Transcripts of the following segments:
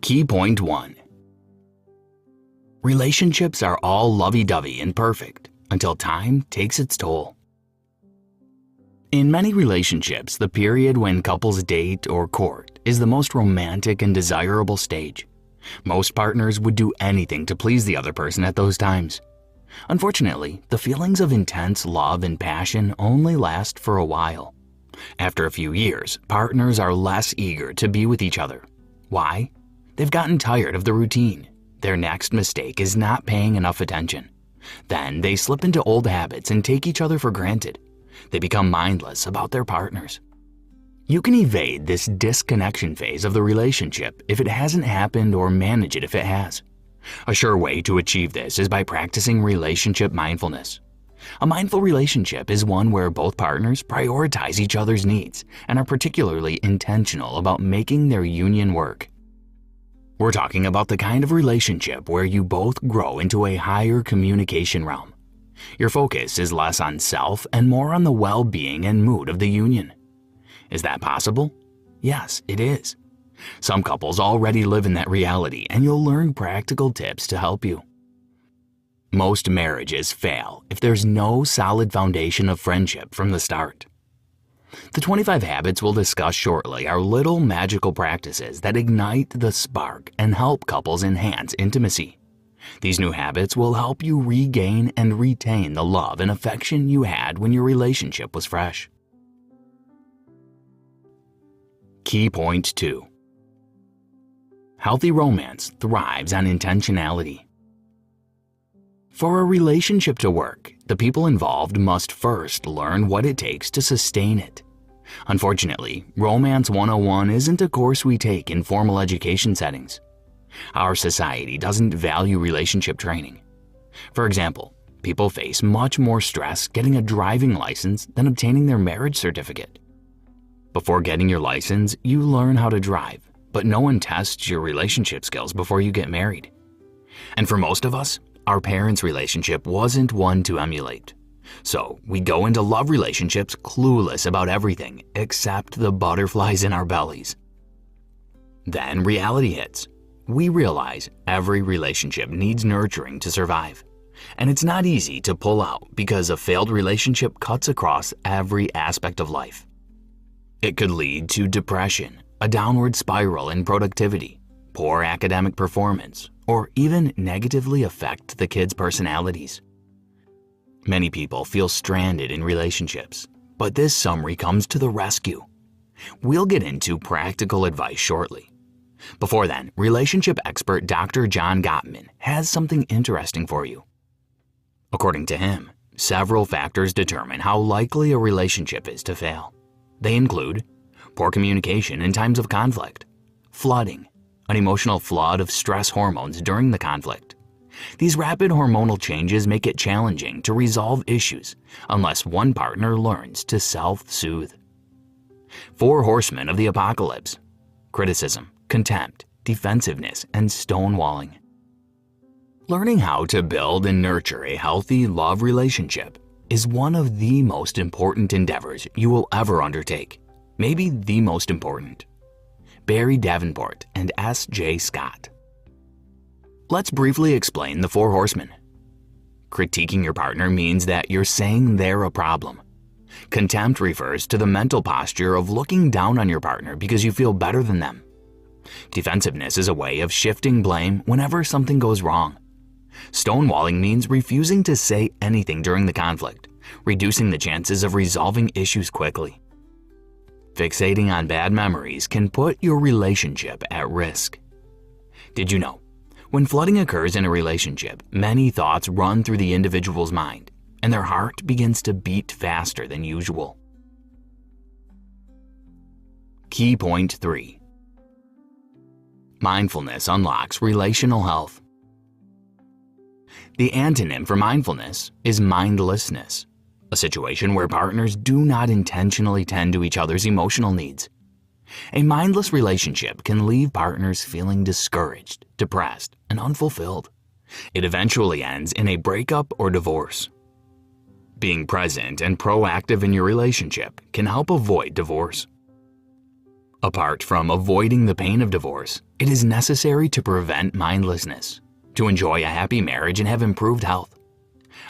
Key point 1. Relationships are all lovey-dovey and perfect until time takes its toll. In many relationships, the period when couples date or court is the most romantic and desirable stage. Most partners would do anything to please the other person at those times. Unfortunately, the feelings of intense love and passion only last for a while. After a few years, partners are less eager to be with each other. Why? They've gotten tired of the routine. Their next mistake is not paying enough attention. Then they slip into old habits and take each other for granted. They become mindless about their partners. You can evade this disconnection phase of the relationship if it hasn't happened, or manage it if it has. A sure way to achieve this is by practicing relationship mindfulness. A mindful relationship is one where both partners prioritize each other's needs and are particularly intentional about making their union work. We're talking about the kind of relationship where you both grow into a higher communication realm. Your focus is less on self and more on the well-being and mood of the union. Is that possible? Yes, it is. Some couples already live in that reality, and you'll learn practical tips to help you. Most marriages fail if there's no solid foundation of friendship from the start. The 25 habits we'll discuss shortly are little magical practices that ignite the spark and help couples enhance intimacy. These new habits will help you regain and retain the love and affection you had when your relationship was fresh. Key point 2. Healthy romance thrives on intentionality. For a relationship to work, the people involved must first learn what it takes to sustain it. Unfortunately, Romance 101 isn't a course we take in formal education settings. Our society doesn't value relationship training. For example, people face much more stress getting a driving license than obtaining their marriage certificate. Before getting your license, you learn how to drive, but no one tests your relationship skills before you get married. And for most of us, our parents' relationship wasn't one to emulate. So we go into love relationships clueless about everything except the butterflies in our bellies. Then reality hits. We realize every relationship needs nurturing to survive. And it's not easy to pull out because a failed relationship cuts across every aspect of life. It could lead to depression, a downward spiral in productivity, poor academic performance, or even negatively affect the kids' personalities. Many people feel stranded in relationships, but this summary comes to the rescue. We'll get into practical advice shortly. Before then, relationship expert Dr. John Gottman has something interesting for you. According to him, several factors determine how likely a relationship is to fail. They include poor communication in times of conflict, flooding, an emotional flood of stress hormones during the conflict. These rapid hormonal changes make it challenging to resolve issues unless one partner learns to self-soothe. 4 horsemen of the apocalypse: criticism, contempt, defensiveness, and stonewalling. Learning how to build and nurture a healthy love relationship is one of the most important endeavors you will ever undertake, maybe the most important. Barrie Devenport and S.J. Scott. Let's briefly explain the 4 horsemen. Critiquing your partner means that you're saying they're a problem. Contempt refers to the mental posture of looking down on your partner because you feel better than them. Defensiveness is a way of shifting blame whenever something goes wrong. Stonewalling means refusing to say anything during the conflict, reducing the chances of resolving issues quickly. Fixating on bad memories can put your relationship at risk. Did you know? When flooding occurs in a relationship, many thoughts run through the individual's mind, and their heart begins to beat faster than usual. Key point 3. Mindfulness unlocks relational health. The antonym for mindfulness is mindlessness, a situation where partners do not intentionally tend to each other's emotional needs. A mindless relationship can leave partners feeling discouraged, depressed, and unfulfilled. It eventually ends in a breakup or divorce. Being present and proactive in your relationship can help avoid divorce. Apart from avoiding the pain of divorce, it is necessary to prevent mindlessness, to enjoy a happy marriage and have improved health.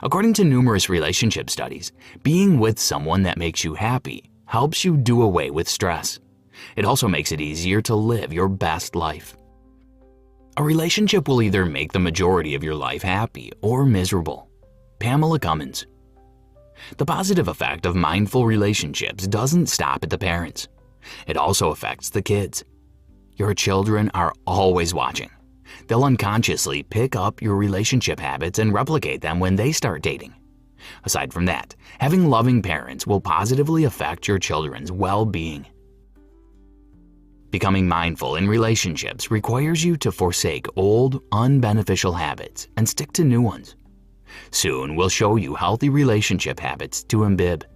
According to numerous relationship studies, being with someone that makes you happy helps you do away with stress. It also makes it easier to live your best life. A relationship will either make the majority of your life happy or miserable. Pamela Cummins. The positive effect of mindful relationships doesn't stop at the parents. It also affects the kids. Your children are always watching. They'll unconsciously pick up your relationship habits and replicate them when they start dating. Aside from that, having loving parents will positively affect your children's well-being. Becoming mindful in relationships requires you to forsake old, unbeneficial habits and stick to new ones. Soon we'll show you healthy relationship habits to imbibe.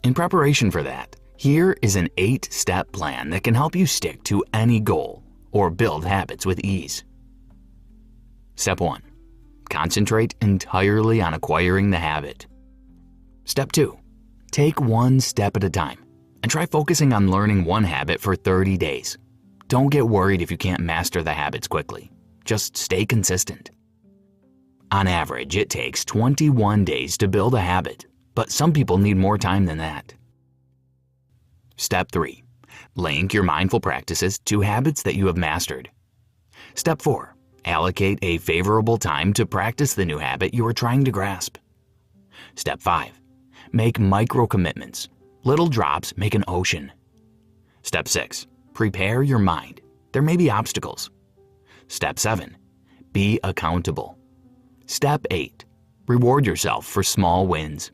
In preparation for that, here is an 8-step plan that can help you stick to any goal or build habits with ease. Step 1. Concentrate entirely on acquiring the habit. Step 2. Take one step at a time and try focusing on learning one habit for 30 days. Don't get worried if you can't master the habits quickly. Just stay consistent. On average, it takes 21 days to build a habit, but some people need more time than that. Step 3. Link your mindful practices to habits that you have mastered. Step 4. Allocate a favorable time to practice the new habit you are trying to grasp. Step 5. Make micro commitments. Little drops make an ocean. Step 6. Prepare your mind. There may be obstacles. Step 7. Be accountable. Step 8. Reward yourself for small wins.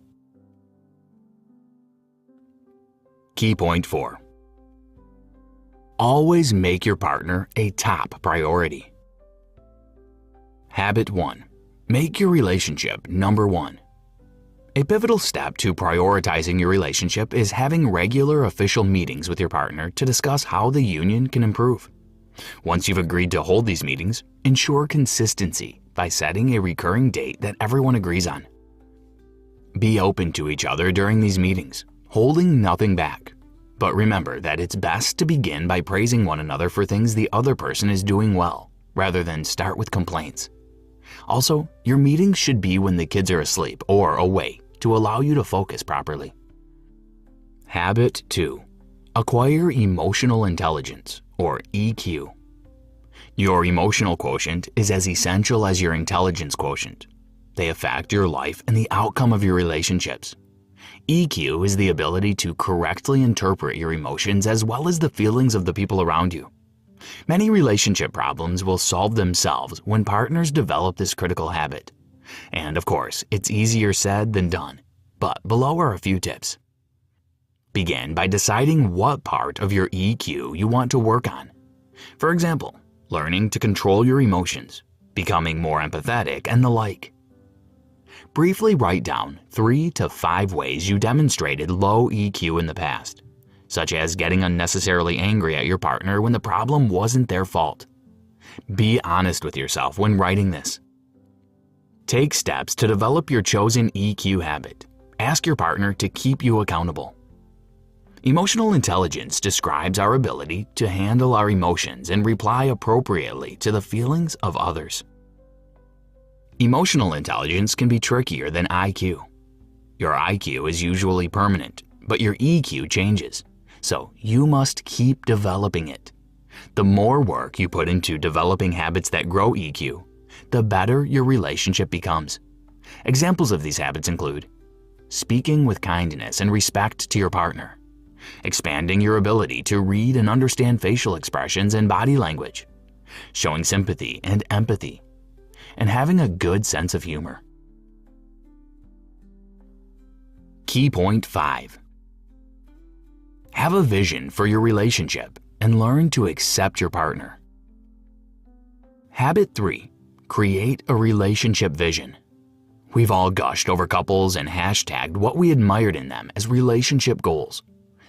Key point 4. Always make your partner a top priority. Habit 1. Make your relationship number 1. A pivotal step to prioritizing your relationship is having regular official meetings with your partner to discuss how the union can improve. Once you've agreed to hold these meetings, ensure consistency by setting a recurring date that everyone agrees on. Be open to each other during these meetings, holding nothing back. But remember that it's best to begin by praising one another for things the other person is doing well, rather than start with complaints. Also, your meetings should be when the kids are asleep or away to allow you to focus properly. Habit 2. Acquire emotional intelligence, or EQ. Your emotional quotient is as essential as your intelligence quotient. They affect your life and the outcome of your relationships. EQ is the ability to correctly interpret your emotions as well as the feelings of the people around you. Many relationship problems will solve themselves when partners develop this critical habit. And of course, it's easier said than done, but below are a few tips. Begin by deciding what part of your EQ you want to work on. For example, learning to control your emotions, becoming more empathetic, and the like. Briefly write down 3 to 5 ways you demonstrated low EQ in the past, such as getting unnecessarily angry at your partner when the problem wasn't their fault. Be honest with yourself when writing this. Take steps to develop your chosen EQ habit. Ask your partner to keep you accountable. Emotional intelligence describes our ability to handle our emotions and reply appropriately to the feelings of others. Emotional intelligence can be trickier than IQ. Your IQ is usually permanent, but your EQ changes, so you must keep developing it. The more work you put into developing habits that grow EQ, the better your relationship becomes. Examples of these habits include speaking with kindness and respect to your partner, expanding your ability to read and understand facial expressions and body language, showing sympathy and empathy, and having a good sense of humor. Key point 5. Have a vision for your relationship and learn to accept your partner. Habit 3. Create a relationship vision. We've all gushed over couples and hashtagged what we admired in them as relationship goals.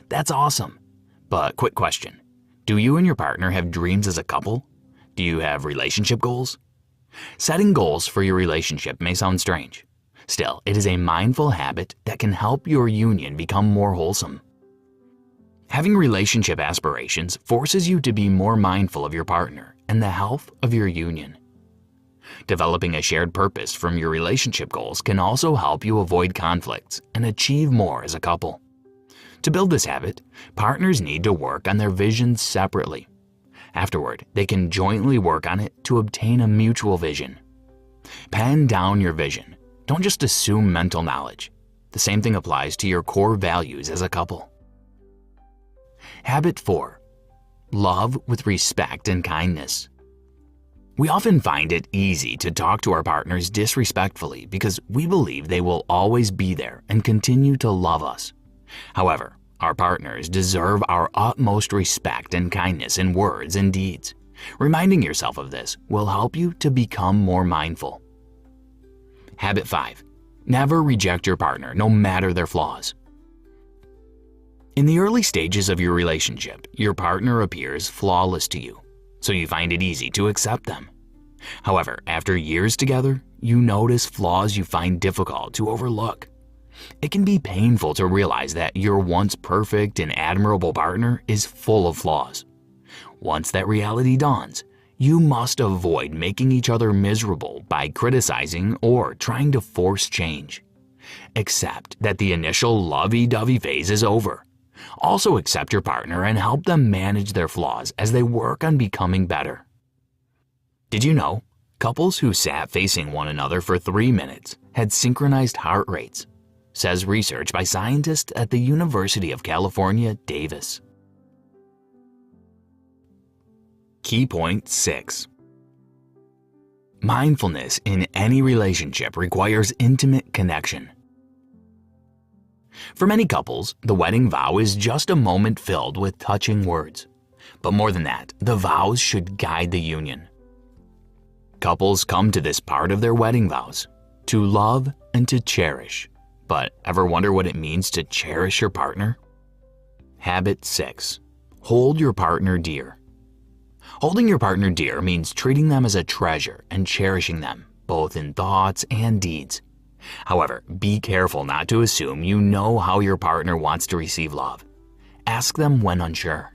That's awesome. But quick question. Do you and your partner have dreams as a couple? Do you have relationship goals? Setting goals for your relationship may sound strange. Still, it is a mindful habit that can help your union become more wholesome. Having relationship aspirations forces you to be more mindful of your partner and the health of your union. Developing a shared purpose from your relationship goals can also help you avoid conflicts and achieve more as a couple. To build this habit, partners need to work on their visions separately. Afterward, they can jointly work on it to obtain a mutual vision. Pen down your vision. Don't just assume mental knowledge. The same thing applies to your core values as a couple. Habit 4. Love with respect and kindness. We often find it easy to talk to our partners disrespectfully because we believe they will always be there and continue to love us. However, our partners deserve our utmost respect and kindness in words and deeds. Reminding yourself of this will help you to become more mindful. Habit 5. Never reject your partner, no matter their flaws. In the early stages of your relationship, your partner appears flawless to you, so you find it easy to accept them. However, after years together, you notice flaws you find difficult to overlook. It can be painful to realize that your once perfect and admirable partner is full of flaws. Once that reality dawns, you must avoid making each other miserable by criticizing or trying to force change. Accept that the initial lovey-dovey phase is over. Also accept your partner and help them manage their flaws as they work on becoming better. Did you know couples who sat facing one another for 3 minutes had synchronized heart rates? Says research by scientists at the University of California, Davis. Key point 6. Mindfulness in any relationship requires intimate connection. For many couples, the wedding vow is just a moment filled with touching words. But more than that, the vows should guide the union. Couples come to this part of their wedding vows to love and to cherish. But ever wonder what it means to cherish your partner? Habit 6. Hold your partner dear. Holding your partner dear means treating them as a treasure and cherishing them, both in thoughts and deeds. However, be careful not to assume you know how your partner wants to receive love. Ask them when unsure.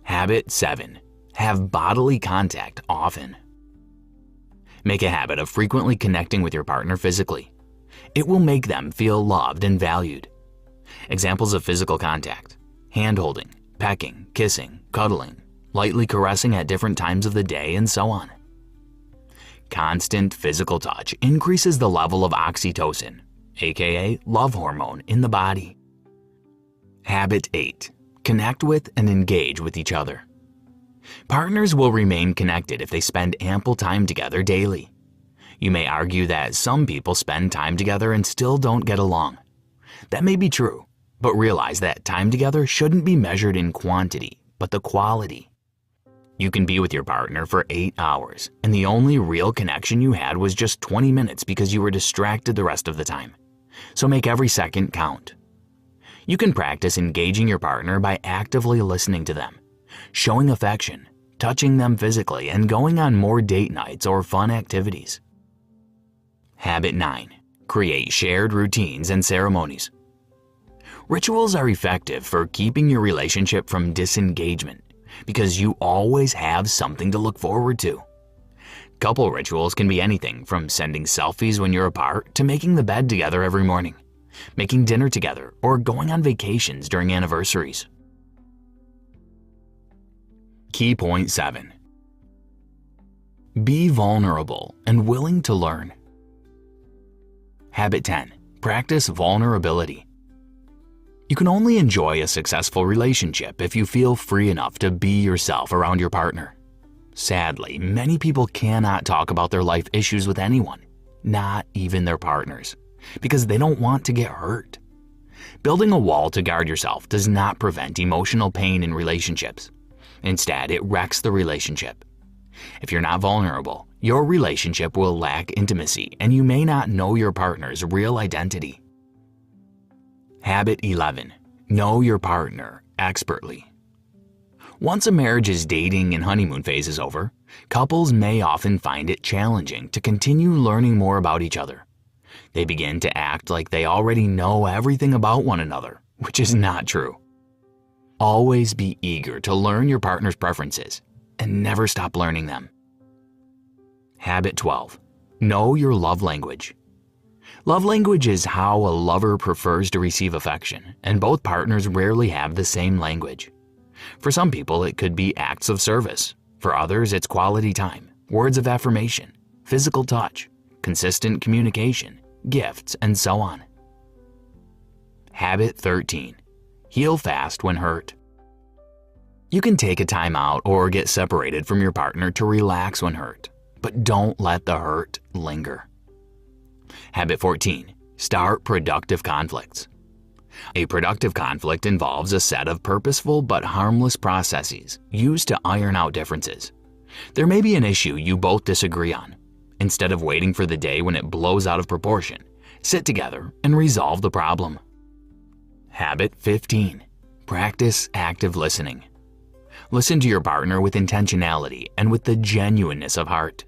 Habit 7. Have bodily contact often. Make a habit of frequently connecting with your partner physically. It will make them feel loved and valued. Examples of physical contact: hand-holding, pecking, kissing, cuddling, lightly caressing at different times of the day, and so on. Constant physical touch increases the level of oxytocin, aka love hormone, in the body. Habit 8. Connect with and engage with each other. Partners will remain connected if they spend ample time together daily. You may argue that some people spend time together and still don't get along. That may be true, but realize that time together shouldn't be measured in quantity, but the quality. You can be with your partner for 8 hours, and the only real connection you had was just 20 minutes because you were distracted the rest of the time. So make every second count. You can practice engaging your partner by actively listening to them, showing affection, touching them physically, and going on more date nights or fun activities. Habit 9. Create shared routines and ceremonies. Rituals are effective for keeping your relationship from disengagement because you always have something to look forward to. Couple rituals can be anything from sending selfies when you're apart to making the bed together every morning, making dinner together, or going on vacations during anniversaries. Key point 7. Be vulnerable and willing to learn. Habit 10. Practice vulnerability. You can only enjoy a successful relationship if you feel free enough to be yourself around your partner. Sadly, many people cannot talk about their life issues with anyone, not even their partners, because they don't want to get hurt. Building a wall to guard yourself does not prevent emotional pain in relationships. Instead, it wrecks the relationship. If you're not vulnerable, your relationship will lack intimacy and you may not know your partner's real identity. Habit 11. Know your partner expertly. Once a marriage's dating and honeymoon phase is over, couples may often find it challenging to continue learning more about each other. They begin to act like they already know everything about one another, which is not true. Always be eager to learn your partner's preferences and never stop learning them. Habit 12. Know your love language. Love language is how a lover prefers to receive affection, and both partners rarely have the same language. For some people, it could be acts of service. For others, it's quality time, words of affirmation, physical touch, consistent communication, gifts, and so on. Habit 13. Heal fast when hurt. You can take a time out or get separated from your partner to relax when hurt, but don't let the hurt linger. Habit 14. Start productive conflicts. A productive conflict involves a set of purposeful but harmless processes used to iron out differences. There may be an issue you both disagree on. Instead of waiting for the day when it blows out of proportion, sit together and resolve the problem. Habit 15. Practice active listening. Listen to your partner with intentionality and with the genuineness of heart.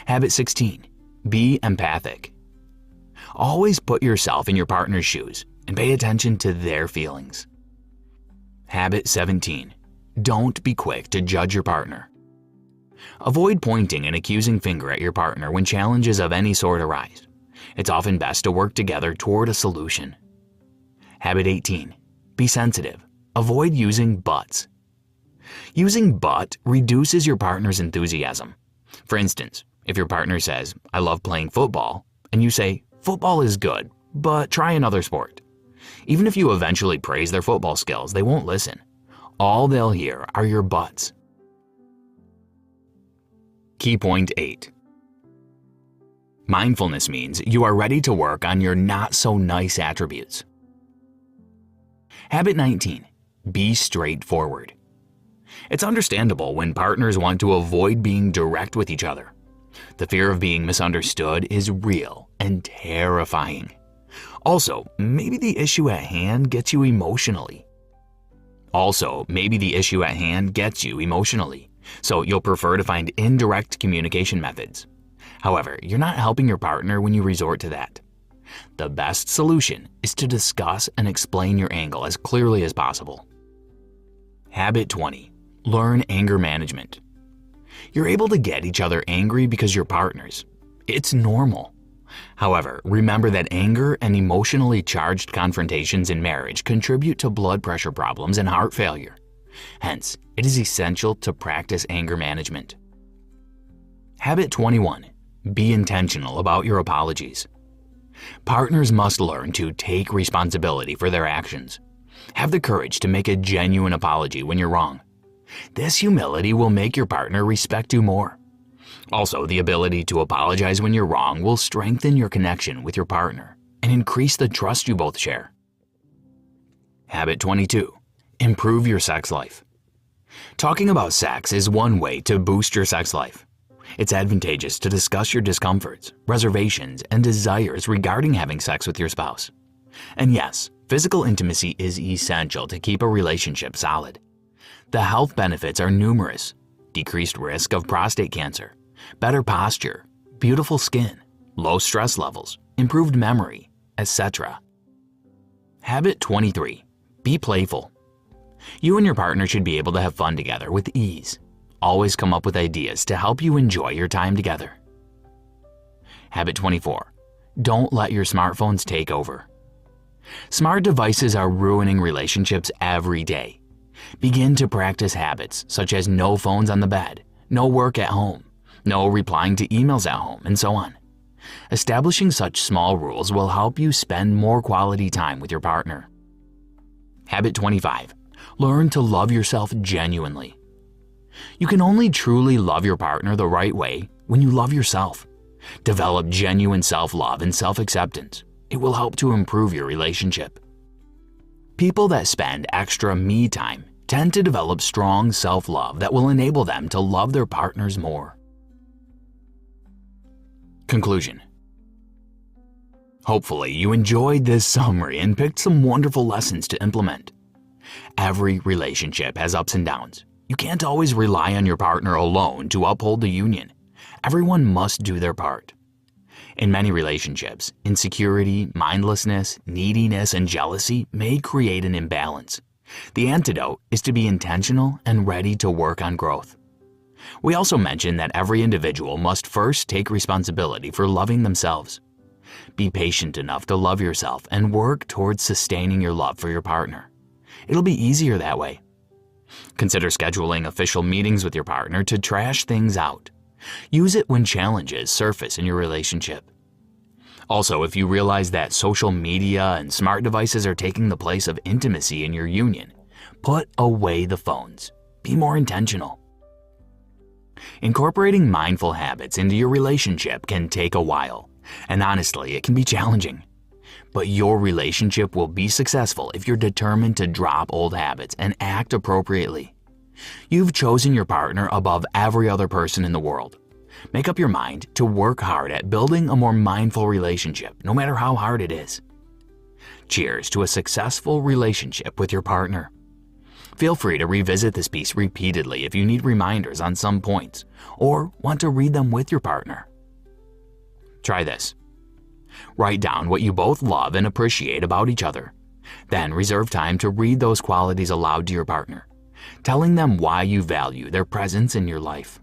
Habit 16. Be emphatic. Always put yourself in your partner's shoes and pay attention to their feelings. Habit 17. Don't be quick to judge your partner. Avoid pointing an accusing finger at your partner when challenges of any sort arise. It's often best to work together toward a solution. Habit 18. Be sensitive. Avoid using buts. Using but reduces your partner's enthusiasm. For instance, if your partner says, "I love playing football," and you say, "Football is good, but try another sport." Even if you eventually praise their football skills, they won't listen. All they'll hear are your buts. Key point 8. Mindfulness means you are ready to work on your not-so-nice attributes. Habit 19. Be straightforward. It's understandable when partners want to avoid being direct with each other. The fear of being misunderstood is real and terrifying. Also, maybe the issue at hand gets you emotionally. So you'll prefer to find indirect communication methods. However, you're not helping your partner when you resort to that. The best solution is to discuss and explain your angle as clearly as possible. Habit 20. Learn anger management. You're able to get each other angry because you're partners. It's normal. However, remember that anger and emotionally charged confrontations in marriage contribute to blood pressure problems and heart failure. Hence, it is essential to practice anger management. Habit 21. Be intentional about your apologies. Partners must learn to take responsibility for their actions. Have the courage to make a genuine apology when you're wrong. This humility will make your partner respect you more. Also, the ability to apologize when you're wrong will strengthen your connection with your partner and increase the trust you both share. Habit 22. Improve your sex life. Talking about sex is one way to boost your sex life. It's advantageous to discuss your discomforts, reservations, and desires regarding having sex with your spouse. And yes, physical intimacy is essential to keep a relationship solid. The health benefits are numerous: decreased risk of prostate cancer, better posture, beautiful skin, low stress levels, improved memory, etc. Habit 23. Be playful. You and your partner should be able to have fun together with ease. Always come up with ideas to help you enjoy your time together. Habit 24. Don't let your smartphones take over. Smart devices are ruining relationships every day. Begin to practice habits such as no phones on the bed, no work at home, no replying to emails at home, and so on. Establishing such small rules will help you spend more quality time with your partner. Habit 25. Learn to love yourself genuinely. You can only truly love your partner the right way when you love yourself. Develop genuine self-love and self-acceptance. It will help to improve your relationship. People that spend extra me time tend to develop strong self-love that will enable them to love their partners more. Conclusion. Hopefully you enjoyed this summary and picked some wonderful lessons to implement. Every relationship has ups and downs. You can't always rely on your partner alone to uphold the union. Everyone must do their part. In many relationships, insecurity, mindlessness, neediness, and jealousy may create an imbalance. The antidote is to be intentional and ready to work on growth. We also mentioned that every individual must first take responsibility for loving themselves. Be patient enough to love yourself and work towards sustaining your love for your partner. It'll be easier that way. Consider scheduling official meetings with your partner to trash things out. Use it when challenges surface in your relationship. Also, if you realize that social media and smart devices are taking the place of intimacy in your union, put away the phones. Be more intentional. Incorporating mindful habits into your relationship can take a while, and honestly, it can be challenging. But your relationship will be successful if you're determined to drop old habits and act appropriately. You've chosen your partner above every other person in the world. Make up your mind to work hard at building a more mindful relationship, no matter how hard it is. Cheers to a successful relationship with your partner. Feel free to revisit this piece repeatedly if you need reminders on some points or want to read them with your partner. Try this. Write down what you both love and appreciate about each other. Then reserve time to read those qualities aloud to your partner, telling them why you value their presence in your life.